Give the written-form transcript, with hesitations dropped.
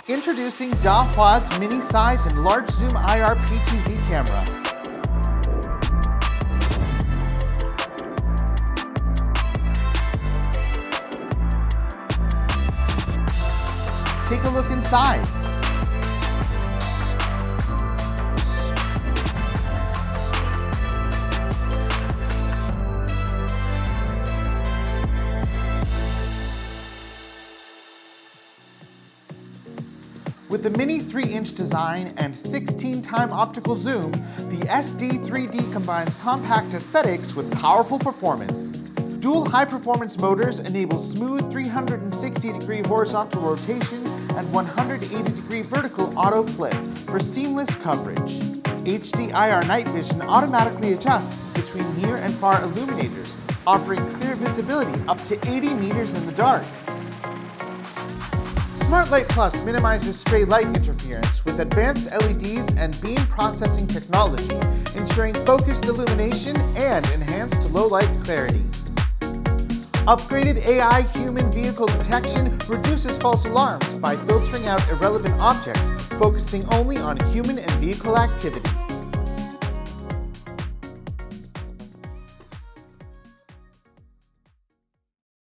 Introducing Dahua's mini size and large zoom IR PTZ camera. Take a look inside. With the mini 3-inch design and 16-time optical zoom, the SD3D combines compact aesthetics with powerful performance. Dual high-performance motors enable smooth 360-degree horizontal rotation and 180-degree vertical auto flip for seamless coverage. HDIR night vision automatically adjusts between near and far illuminators, offering clear visibility up to 80 meters in the dark. Smart Light Plus minimizes stray light interference with advanced LEDs and beam processing technology, ensuring focused illumination and enhanced low-light clarity. Upgraded AI human vehicle detection reduces false alarms by filtering out irrelevant objects, focusing only on human and vehicle activity.